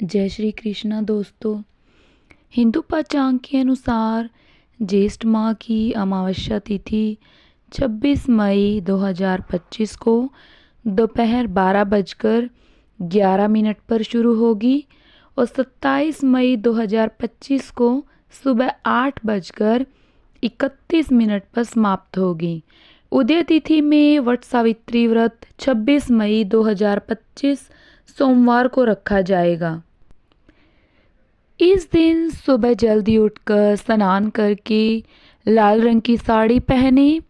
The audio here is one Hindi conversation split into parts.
जय श्री कृष्णा दोस्तों। हिंदू पंचांग के अनुसार ज्येष्ठ माह की अमावस्या तिथि 26 मई 2025 को दोपहर 12:11 पर शुरू होगी और 27 मई 2025 को सुबह 8:31 पर समाप्त होगी। उदय तिथि में वट सावित्री व्रत 26 मई 2025 सोमवार को रखा जाएगा। इस दिन सुबह जल्दी उठकर स्नान करके लाल रंग की साड़ी पहने,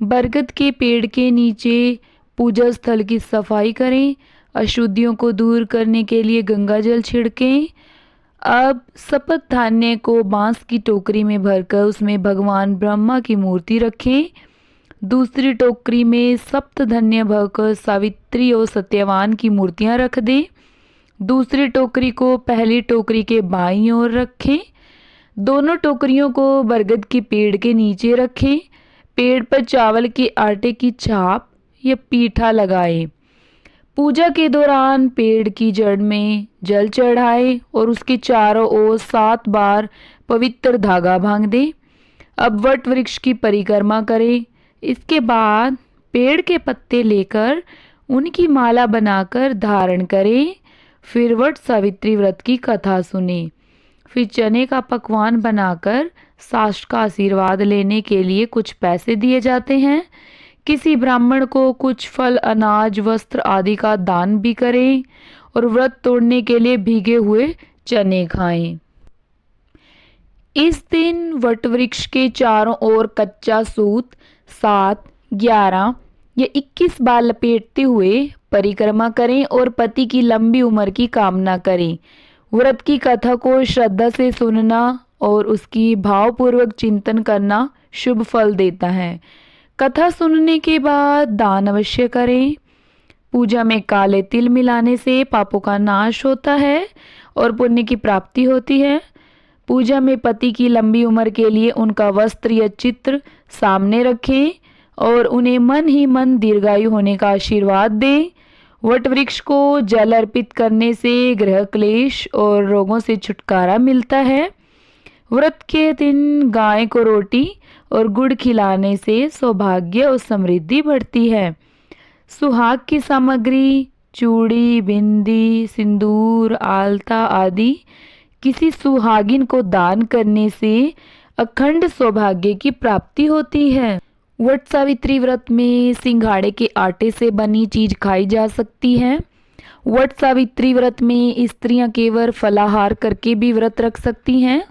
बरगद के पेड़ के नीचे पूजा स्थल की सफाई करें, अशुद्धियों को दूर करने के लिए गंगा जल छिड़कें। अब शपथ धान्य को बांस की टोकरी में भरकर उसमें भगवान ब्रह्मा की मूर्ति रखें। दूसरी टोकरी में सप्त धन्य भरकर सावित्री और सत्यवान की मूर्तियां रख दें। दूसरी टोकरी को पहली टोकरी के बाईं ओर रखें। दोनों टोकरियों को बरगद के पेड़ के नीचे रखें। पेड़ पर चावल के आटे की छाप या पीठा लगाएं। पूजा के दौरान पेड़ की जड़ में जल चढ़ाएं और उसके चारों ओर 7 बार पवित्र धागा बांध दें। अब वट वृक्ष की परिक्रमा करें। इसके बाद पेड़ के पत्ते लेकर उनकी माला बनाकर धारण करें। फिर वट सावित्री व्रत की कथा सुने। फिर चने का पकवान बनाकर सास का आशीर्वाद लेने के लिए कुछ पैसे दिए जाते हैं। किसी ब्राह्मण को कुछ फल, अनाज, वस्त्र आदि का दान भी करें और व्रत तोड़ने के लिए भीगे हुए चने खाएं। इस दिन वट वृक्ष के चारों ओर कच्चा सूत 7, 11 या 21 बार लपेटते हुए परिक्रमा करें और पति की लंबी उम्र की कामना करें। व्रत की कथा को श्रद्धा से सुनना और उसकी भावपूर्वक चिंतन करना शुभ फल देता है। कथा सुनने के बाद दान अवश्य करें। पूजा में काले तिल मिलाने से पापों का नाश होता है और पुण्य की प्राप्ति होती है। पूजा में पति की लंबी उम्र के लिए उनका वस्त्र या चित्र सामने रखें और उन्हें मन ही मन दीर्घायु होने का आशीर्वाद दें। वट वृक्ष को जल अर्पित करने से ग्रह क्लेश और रोगों से छुटकारा मिलता है। व्रत के दिन गाय को रोटी और गुड़ खिलाने से सौभाग्य और समृद्धि बढ़ती है। सुहाग की सामग्री चूड़ी, बिंदी, सिंदूर, आलता आदि किसी सुहागिन को दान करने से अखंड सौभाग्य की प्राप्ति होती है। वट सावित्री व्रत में सिंघाड़े के आटे से बनी चीज खाई जा सकती है। वट सावित्री व्रत में स्त्रियां केवल फलाहार करके भी व्रत रख सकती हैं।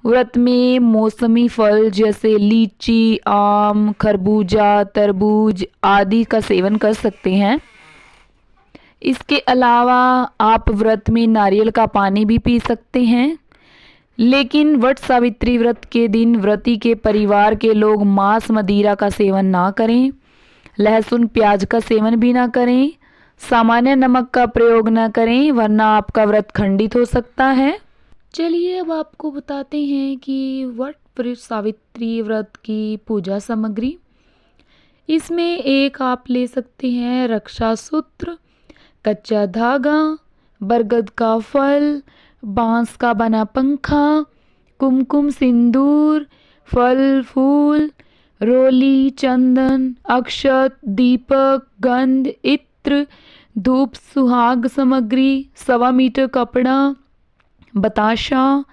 व्रत में मौसमी फल जैसे लीची, आम, खरबूजा, तरबूज आदि का सेवन कर सकते हैं। इसके अलावा आप व्रत में नारियल का पानी भी पी सकते हैं। लेकिन वट सावित्री व्रत के दिन व्रती के परिवार के लोग मांस, मदिरा का सेवन ना करें, लहसुन, प्याज का सेवन भी ना करें, सामान्य नमक का प्रयोग ना करें, वरना आपका व्रत खंडित हो सकता है। चलिए अब आपको बताते हैं कि वट सावित्री व्रत की पूजा सामग्री। इसमें एक आप ले सकते हैं रक्षा सूत्र, कच्चा धागा, बरगद का फल, बांस का बना पंखा, कुमकुम, सिंदूर, फल फूल, रोली, चंदन, अक्षत, दीपक, गंध, इत्र, धूप, सुहाग सामग्री, 1.25 मीटर कपड़ा, बताशा,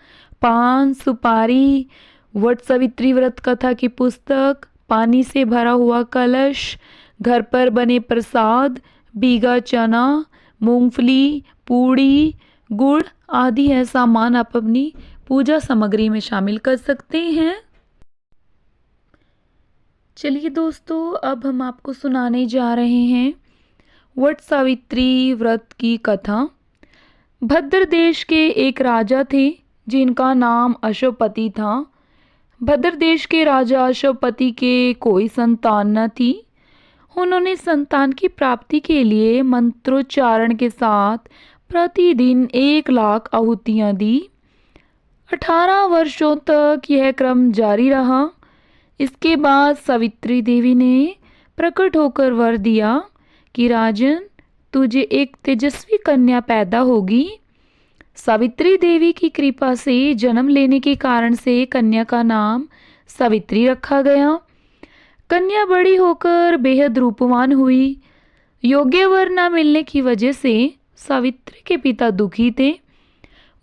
पान, सुपारी, वट सावित्री व्रत कथा की पुस्तक, पानी से भरा हुआ कलश, घर पर बने प्रसाद, भीगा चना, मूंगफली, पूड़ी, गुड़ आदि है सामान आप अपनी पूजा सामग्री में शामिल कर सकते हैं। चलिए दोस्तों, अब हम आपको सुनाने जा रहे हैं वट सावित्री व्रत की कथा। भद्र देश के एक राजा थे जिनका नाम अशोपति था। भद्र देश के राजा अशोपति के कोई संतान न थी। उन्होंने संतान की प्राप्ति के लिए मंत्रोच्चारण के साथ प्रतिदिन 1 लाख आहुतियाँ दी। 18 वर्षों तक यह क्रम जारी रहा। इसके बाद सावित्री देवी ने प्रकट होकर वर दिया कि राजन, तुझे एक तेजस्वी कन्या पैदा होगी। सावित्री देवी की कृपा से जन्म लेने के कारण से कन्या का नाम सावित्री रखा गया। कन्या बड़ी होकर बेहद रूपवान हुई। योग्य वर न मिलने की वजह से सावित्री के पिता दुखी थे।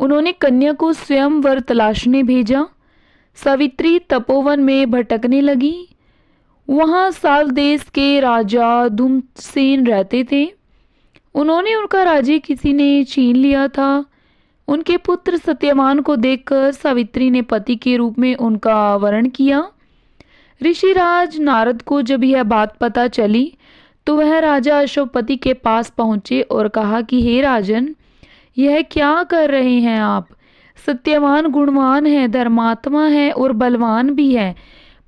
उन्होंने कन्या को स्वयं वर तलाशने भेजा। सावित्री तपोवन में भटकने लगी। वहाँ साल देश के राजा धूम्रसेन रहते थे। उन्होंने उनका राज्य किसी ने छीन लिया था। उनके पुत्र सत्यवान को देखकर सावित्री ने पति के रूप में उनका वरण किया। ऋषिराज नारद को जब यह बात पता चली तो वह राजा अशोकपति के पास पहुंचे और कहा कि हे राजन, यह क्या कर रहे हैं आप? सत्यवान गुणवान है, धर्मात्मा है और बलवान भी है,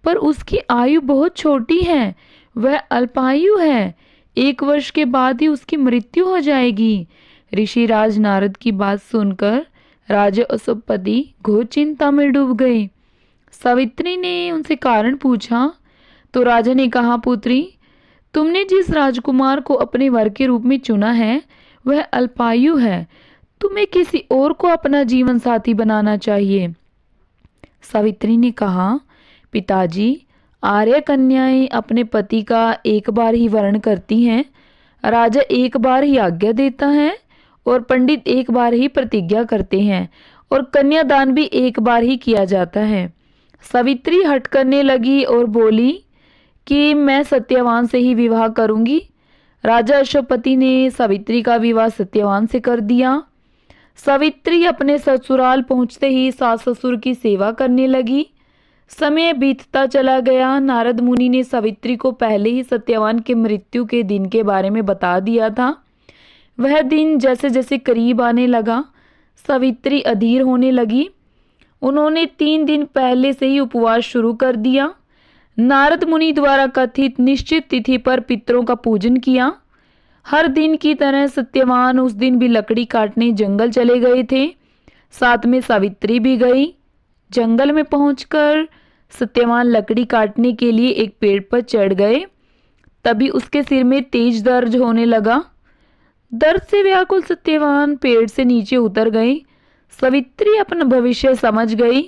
पर उसकी आयु बहुत छोटी है। वह अल्पायु है। 1 वर्ष के बाद ही उसकी मृत्यु हो जाएगी। ऋषिराज नारद की बात सुनकर राजा अशोकपति घोर चिंता में डूब गए। सावित्री ने उनसे कारण पूछा तो राजा ने कहा, पुत्री, तुमने जिस राजकुमार को अपने वर के रूप में चुना है वह अल्पायु है। तुम्हें किसी और को अपना जीवन साथी बनाना चाहिए। सावित्री ने कहा, पिताजी, आर्य कन्याएं अपने पति का एक बार ही वर्ण करती हैं। राजा एक बार ही आज्ञा देता है और पंडित एक बार ही प्रतिज्ञा करते हैं और कन्यादान भी एक बार ही किया जाता है। सावित्री हट करने लगी और बोली कि मैं सत्यवान से ही विवाह करूंगी। राजा अशोकपति ने सावित्री का विवाह सत्यवान से कर दिया। सावित्री अपने ससुराल पहुंचते ही सास ससुर की सेवा करने लगी। समय बीतता चला गया। नारद मुनि ने सावित्री को पहले ही सत्यवान के मृत्यु के दिन के बारे में बता दिया था। वह दिन जैसे जैसे करीब आने लगा, सावित्री अधीर होने लगी। उन्होंने 3 दिन पहले से ही उपवास शुरू कर दिया। नारद मुनि द्वारा कथित निश्चित तिथि पर पितरों का पूजन किया। हर दिन की तरह सत्यवान उस दिन भी लकड़ी काटने जंगल चले गए थे। साथ में सावित्री भी गई। जंगल में पहुंचकर सत्यवान लकड़ी काटने के लिए एक पेड़ पर चढ़ गए। तभी उसके सिर में तेज दर्द होने लगा। दर्द से व्याकुल सत्यवान पेड़ से नीचे उतर गए। सावित्री अपना भविष्य समझ गई।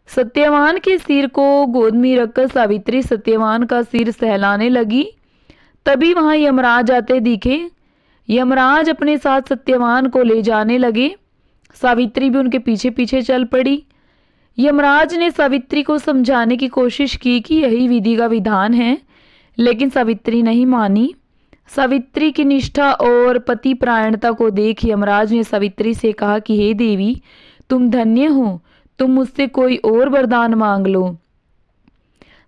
सत्यवान के सिर को गोद में रखकर सावित्री सत्यवान का सिर सहलाने लगी। तभी वहां यमराज आते दिखे। यमराज अपने साथ सत्यवान को ले जाने लगे। सावित्री भी उनके पीछे पीछे चल पड़ी। यमराज ने सावित्री को समझाने की कोशिश की कि यही विधि का विधान है, लेकिन सावित्री नहीं मानी। सावित्री की निष्ठा और पति परायणता को देख यमराज ने सावित्री से कहा कि हे देवी, तुम धन्य हो, तुम मुझसे कोई और वरदान मांग लो।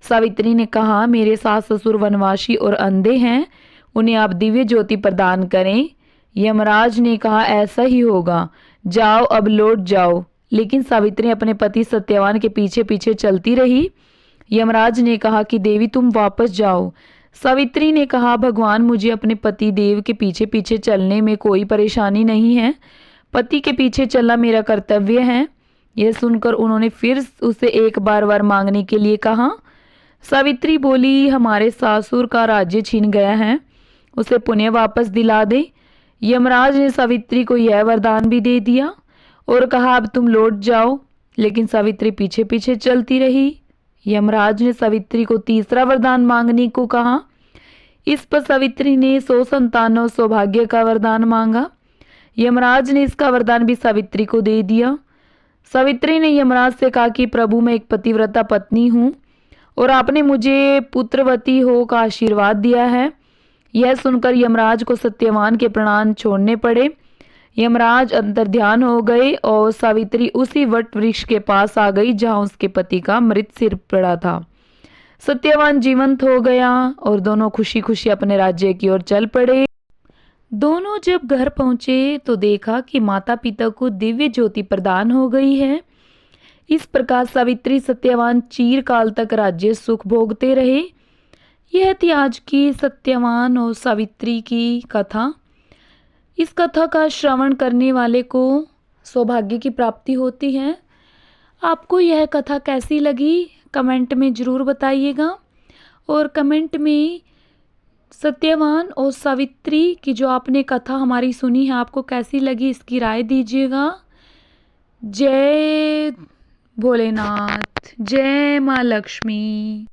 सावित्री ने कहा, मेरे सास ससुर वनवासी और अंधे हैं, उन्हें आप दिव्य ज्योति प्रदान करें। यमराज ने कहा, ऐसा ही होगा, जाओ अब लौट जाओ। लेकिन सावित्री अपने पति सत्यवान के पीछे पीछे चलती रही। यमराज ने कहा कि देवी तुम वापस जाओ। सावित्री ने कहा, भगवान, मुझे अपने पति देव के पीछे पीछे चलने में कोई परेशानी नहीं है। पति के पीछे चलना मेरा कर्तव्य है। यह सुनकर उन्होंने फिर उसे एक बार वर मांगने के लिए कहा। सावित्री बोली, हमारे सासुर का राज्य छीन गया है, उसे पुनः वापस दिला दे। यमराज ने सावित्री को यह वरदान भी दे दिया और कहा, अब तुम लौट जाओ। लेकिन सावित्री पीछे पीछे चलती रही। यमराज ने सावित्री को तीसरा वरदान मांगने को कहा। इस पर सावित्री ने 100 संतानों सौभाग्य का वरदान मांगा। यमराज ने इसका वरदान भी सावित्री को दे दिया। सावित्री ने यमराज से कहा कि प्रभु, मैं एक पतिव्रता पत्नी हूँ और आपने मुझे पुत्रवती हो का आशीर्वाद दिया है। यह सुनकर यमराज को सत्यवान के प्राण छोड़ने पड़े। यमराज अंतर्ध्यान हो गए और सावित्री उसी वट वृक्ष के पास आ गई जहां उसके पति का मृत सिर पड़ा था। सत्यवान जीवंत हो गया और दोनों खुशी खुशी अपने राज्य की ओर चल पड़े। दोनों जब घर पहुंचे तो देखा कि माता पिता को दिव्य ज्योति प्रदान हो गई है। इस प्रकार सावित्री सत्यवान चिरकाल तक राज्य सुख भोगते रहे। यह थी आज की सत्यवान और सावित्री की कथा। इस कथा का श्रवण करने वाले को सौभाग्य की प्राप्ति होती है। आपको यह कथा कैसी लगी कमेंट में ज़रूर बताइएगा और कमेंट में सत्यवान और सावित्री की जो आपने कथा हमारी सुनी है आपको कैसी लगी इसकी राय दीजिएगा। जय भोलेनाथ, जय माँ लक्ष्मी।